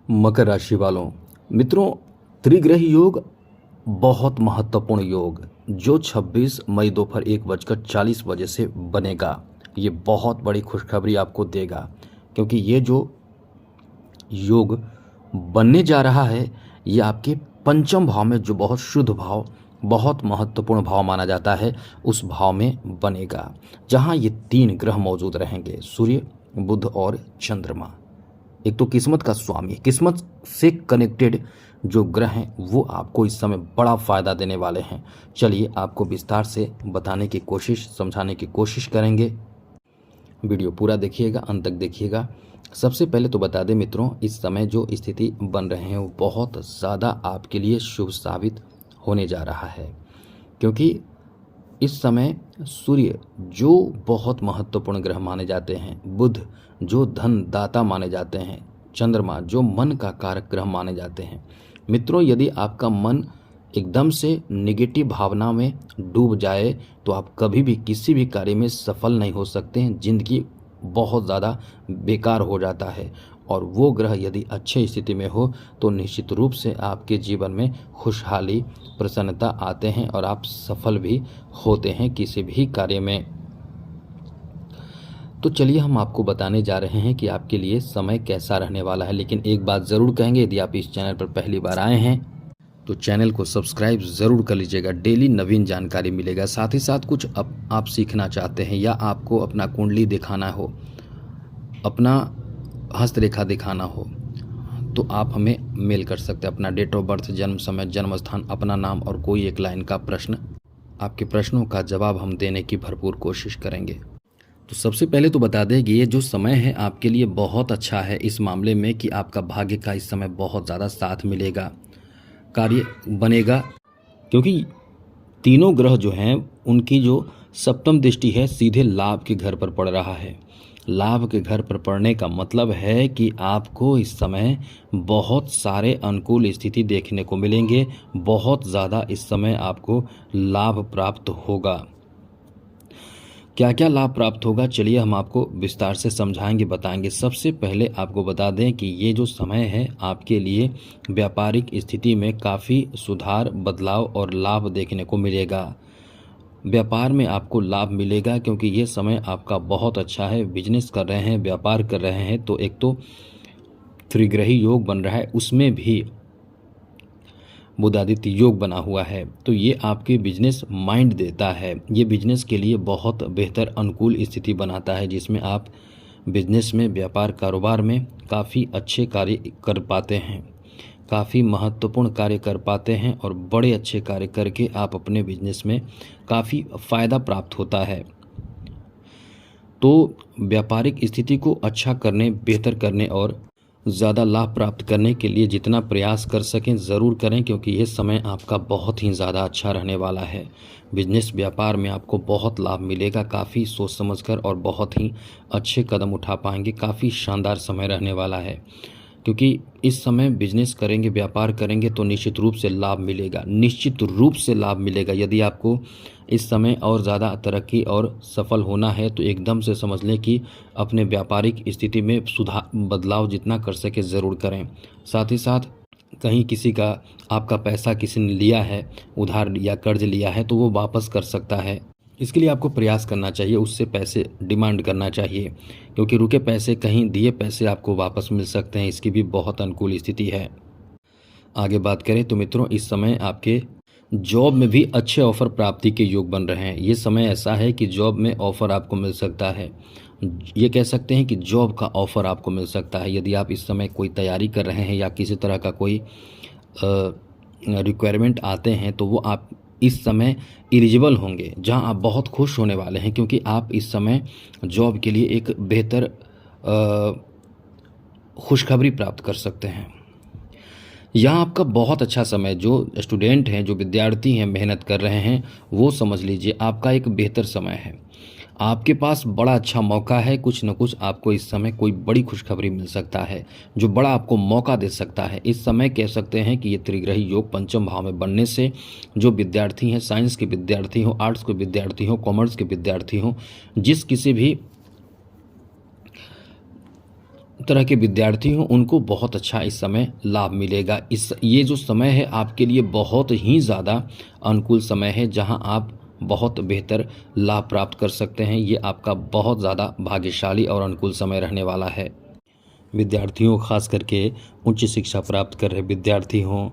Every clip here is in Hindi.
मकर राशि वालों, मित्रों, त्रिग्रही योग बहुत महत्वपूर्ण योग जो 26 मई दोपहर 1:40 से बनेगा। ये बहुत बड़ी खुशखबरी आपको देगा, क्योंकि ये जो योग बनने जा रहा है ये आपके पंचम भाव में, जो बहुत शुद्ध भाव, बहुत महत्वपूर्ण भाव माना जाता है, उस भाव में बनेगा, जहाँ ये 3 ग्रह मौजूद रहेंगे, सूर्य, बुध और चंद्रमा। एक तो किस्मत का स्वामी, किस्मत से कनेक्टेड जो ग्रह हैं वो आपको इस समय बड़ा फ़ायदा देने वाले हैं। चलिए आपको विस्तार से बताने की कोशिश, समझाने की कोशिश करेंगे। वीडियो पूरा देखिएगा, अंत तक देखिएगा। सबसे पहले तो बता दें मित्रों, इस समय जो स्थिति बन रहे हैं वो बहुत ज़्यादा आपके लिए शुभ साबित होने जा रहा है, क्योंकि इस समय सूर्य जो बहुत महत्वपूर्ण ग्रह माने जाते हैं, बुध जो धन दाता माने जाते हैं, चंद्रमा जो मन का कारक ग्रह माने जाते हैं। मित्रों, यदि आपका मन एकदम से नेगेटिव भावना में डूब जाए तो आप कभी भी किसी भी कार्य में सफल नहीं हो सकते हैं। जिंदगी बहुत ज़्यादा बेकार हो जाता है, और वो ग्रह यदि अच्छे स्थिति में हो तो निश्चित रूप से आपके जीवन में खुशहाली, प्रसन्नता आते हैं और आप सफल भी होते हैं किसी भी कार्य में। तो चलिए हम आपको बताने जा रहे हैं कि आपके लिए समय कैसा रहने वाला है। लेकिन एक बात ज़रूर कहेंगे, यदि आप इस चैनल पर पहली बार आए हैं तो चैनल को सब्सक्राइब ज़रूर कर लीजिएगा। डेली नवीन जानकारी मिलेगा। साथ ही साथ कुछ आप सीखना चाहते हैं, या आपको अपना कुंडली दिखाना हो, अपना हस्तरेखा दिखाना हो, तो आप हमें मेल कर सकते हैं। अपना डेट ऑफ बर्थ, जन्म समय, जन्म स्थान, अपना नाम और कोई एक लाइन का प्रश्न, आपके प्रश्नों का जवाब हम देने की भरपूर कोशिश करेंगे। तो सबसे पहले तो बता दें कि ये जो समय है आपके लिए बहुत अच्छा है इस मामले में कि आपका भाग्य का इस समय बहुत ज़्यादा साथ मिलेगा, कार्य बनेगा, क्योंकि तीनों ग्रह जो हैं उनकी जो सप्तम दृष्टि है सीधे लाभ के घर पर पड़ रहा है। लाभ के घर पर पड़ने का मतलब है कि आपको इस समय बहुत सारे अनुकूल स्थिति देखने को मिलेंगे, बहुत ज़्यादा इस समय आपको लाभ प्राप्त होगा। क्या क्या लाभ प्राप्त होगा, चलिए हम आपको विस्तार से समझाएंगे, बताएंगे। सबसे पहले आपको बता दें कि ये जो समय है आपके लिए व्यापारिक स्थिति में काफ़ी सुधार, बदलाव और लाभ देखने को मिलेगा। व्यापार में आपको लाभ मिलेगा, क्योंकि ये समय आपका बहुत अच्छा है। बिजनेस कर रहे हैं, व्यापार कर रहे हैं, तो एक तो त्रिग्रही योग बन रहा है, उसमें भी बुधादित्य योग बना हुआ है, तो ये आपके बिजनेस माइंड देता है। ये बिजनेस के लिए बहुत बेहतर अनुकूल स्थिति बनाता है, जिसमें आप बिजनेस में, व्यापार कारोबार में काफ़ी अच्छे कार्य कर पाते हैं, काफ़ी महत्वपूर्ण कार्य कर पाते हैं, और बड़े अच्छे कार्य करके आप अपने बिजनेस में काफ़ी फ़ायदा प्राप्त होता है। तो व्यापारिक स्थिति को अच्छा करने, बेहतर करने और ज़्यादा लाभ प्राप्त करने के लिए जितना प्रयास कर सकें ज़रूर करें, क्योंकि ये समय आपका बहुत ही ज़्यादा अच्छा रहने वाला है। बिजनेस, व्यापार में आपको बहुत लाभ मिलेगा, काफ़ी सोच समझकर और बहुत ही अच्छे कदम उठा पाएंगे। काफ़ी शानदार समय रहने वाला है, क्योंकि इस समय बिजनेस करेंगे, व्यापार करेंगे तो निश्चित रूप से लाभ मिलेगा, निश्चित रूप से लाभ मिलेगा। यदि आपको इस समय और ज़्यादा तरक्की और सफल होना है तो एकदम से समझ लें कि अपने व्यापारिक स्थिति में सुधार, बदलाव जितना कर सके ज़रूर करें। साथ ही साथ कहीं किसी का, आपका पैसा किसी ने लिया है, उधार या कर्ज लिया है, तो वो वापस कर सकता है। इसके लिए आपको प्रयास करना चाहिए, उससे पैसे डिमांड करना चाहिए, क्योंकि रुके पैसे, कहीं दिए पैसे आपको वापस मिल सकते हैं। इसकी भी बहुत अनुकूल स्थिति है। आगे बात करें तो मित्रों, इस समय आपके जॉब में भी अच्छे ऑफर प्राप्ति के योग बन रहे हैं। ये समय ऐसा है कि जॉब में ऑफर आपको मिल सकता है। ये कह सकते हैं कि जॉब का ऑफर आपको मिल सकता है। यदि आप इस समय कोई तैयारी कर रहे हैं या किसी तरह का कोई रिक्वायरमेंट आते हैं, तो वो आप इस समय एलिजिबल होंगे, जहां आप बहुत खुश होने वाले हैं, क्योंकि आप इस समय जॉब के लिए एक बेहतर खुशखबरी प्राप्त कर सकते हैं। यहाँ आपका बहुत अच्छा समय, जो स्टूडेंट हैं, जो विद्यार्थी हैं, मेहनत कर रहे हैं, वो समझ लीजिए आपका एक बेहतर समय है। आपके पास बड़ा अच्छा मौका है, कुछ न कुछ आपको इस समय कोई बड़ी खुशखबरी मिल सकता है, जो बड़ा आपको मौका दे सकता है। इस समय कह सकते हैं कि ये त्रिग्रही योग पंचम भाव में बनने से जो विद्यार्थी हैं, साइंस के विद्यार्थी हों, आर्ट्स के विद्यार्थी हों, कॉमर्स के विद्यार्थी हों, जिस किसी भी तरह के विद्यार्थी हों उनको बहुत अच्छा इस समय लाभ मिलेगा। ये जो समय है आपके लिए बहुत ही ज़्यादा अनुकूल समय है, जहां आप बहुत बेहतर लाभ प्राप्त कर सकते हैं। ये आपका बहुत ज़्यादा भाग्यशाली और अनुकूल समय रहने वाला है। विद्यार्थियों, खास करके उच्च शिक्षा प्राप्त कर रहे विद्यार्थी हों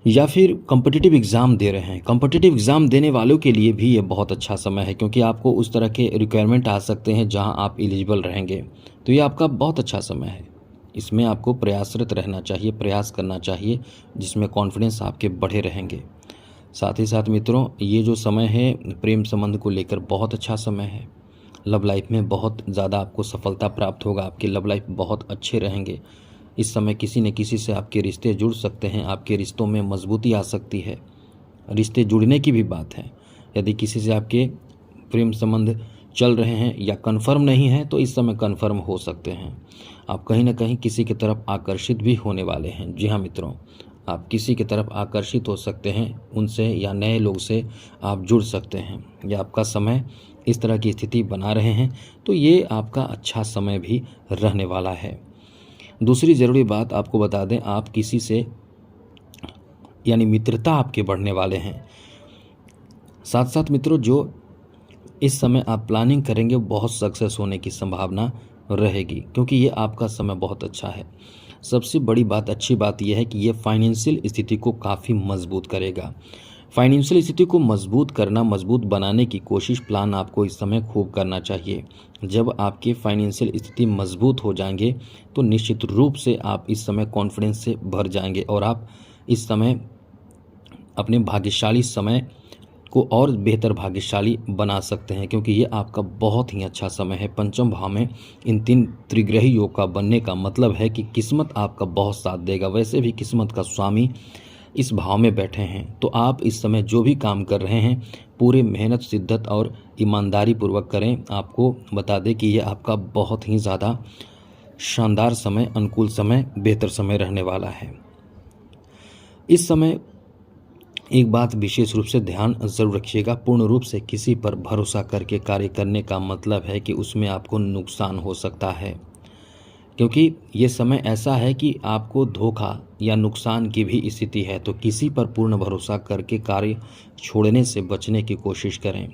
या फिर कॉम्पिटिटिव एग्ज़ाम दे रहे हैं, कॉम्पिटिटिव एग्ज़ाम देने वालों के लिए भी ये बहुत अच्छा समय है, क्योंकि आपको उस तरह के रिक्वायरमेंट आ सकते हैं जहां आप एलिजिबल रहेंगे। तो ये आपका बहुत अच्छा समय है। इसमें आपको प्रयासरत रहना चाहिए, प्रयास करना चाहिए, जिसमें कॉन्फिडेंस आपके बढ़े रहेंगे। साथ ही साथ मित्रों, ये जो समय है प्रेम संबंध को लेकर बहुत अच्छा समय है। लव लाइफ में बहुत ज़्यादा आपको सफलता प्राप्त होगा, आपके लव लाइफ बहुत अच्छे रहेंगे। इस समय किसी न किसी से आपके रिश्ते जुड़ सकते हैं, आपके रिश्तों में मजबूती आ सकती है। रिश्ते जुड़ने की भी बात है। यदि किसी से आपके प्रेम संबंध चल रहे हैं या कन्फर्म नहीं है, तो इस समय कन्फर्म हो सकते हैं। आप कहीं ना कहीं किसी की तरफ आकर्षित भी होने वाले हैं। जी हाँ मित्रों, आप किसी की तरफ आकर्षित हो सकते हैं, उनसे या नए लोग से आप जुड़ सकते हैं। या आपका समय इस तरह की स्थिति बना रहे हैं तो ये आपका अच्छा समय भी रहने वाला है। दूसरी ज़रूरी बात आपको बता दें, आप किसी से यानी मित्रता आपके बढ़ने वाले हैं। साथ साथ मित्रों, जो इस समय आप प्लानिंग करेंगे बहुत सक्सेस होने की संभावना रहेगी, क्योंकि ये आपका समय बहुत अच्छा है। सबसे बड़ी बात, अच्छी बात यह है कि ये फाइनेंशियल स्थिति को काफ़ी मजबूत करेगा। फाइनेंशियल स्थिति को मजबूत करना, मजबूत बनाने की कोशिश, प्लान आपको इस समय खूब करना चाहिए। जब आपकी फाइनेंशियल स्थिति मजबूत हो जाएंगे तो निश्चित रूप से आप इस समय कॉन्फिडेंस से भर जाएंगे और आप इस समय अपने भाग्यशाली समय को और बेहतर भाग्यशाली बना सकते हैं, क्योंकि ये आपका बहुत ही अच्छा समय है। पंचम भाव में इन 3 त्रिग्रही योग का बनने का मतलब है कि किस्मत आपका बहुत साथ देगा। वैसे भी किस्मत का स्वामी इस भाव में बैठे हैं, तो आप इस समय जो भी काम कर रहे हैं पूरे मेहनत, शिद्दत और ईमानदारी पूर्वक करें। आपको बता दें कि ये आपका बहुत ही ज़्यादा शानदार समय, अनुकूल समय, बेहतर समय रहने वाला है। इस समय एक बात विशेष रूप से ध्यान जरूर रखिएगा, पूर्ण रूप से किसी पर भरोसा करके कार्य करने का मतलब है कि उसमें आपको नुकसान हो सकता है, क्योंकि ये समय ऐसा है कि आपको धोखा या नुकसान की भी स्थिति है। तो किसी पर पूर्ण भरोसा करके कार्य छोड़ने से बचने की कोशिश करें।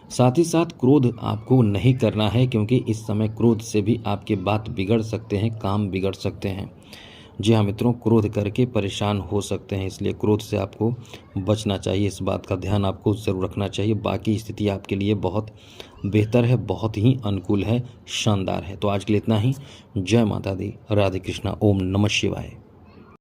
साथ ही साथ क्रोध आपको नहीं करना है, क्योंकि इस समय क्रोध से भी आपके बात बिगड़ सकते हैं, काम बिगड़ सकते हैं। जी हाँ मित्रों, क्रोध करके परेशान हो सकते हैं, इसलिए क्रोध से आपको बचना चाहिए। इस बात का ध्यान आपको ज़रूर रखना चाहिए। बाकी स्थिति आपके लिए बहुत बेहतर है, बहुत ही अनुकूल है, शानदार है। तो आज के लिए इतना ही। जय माता दी, राधे कृष्णा, ओम नमः शिवाय।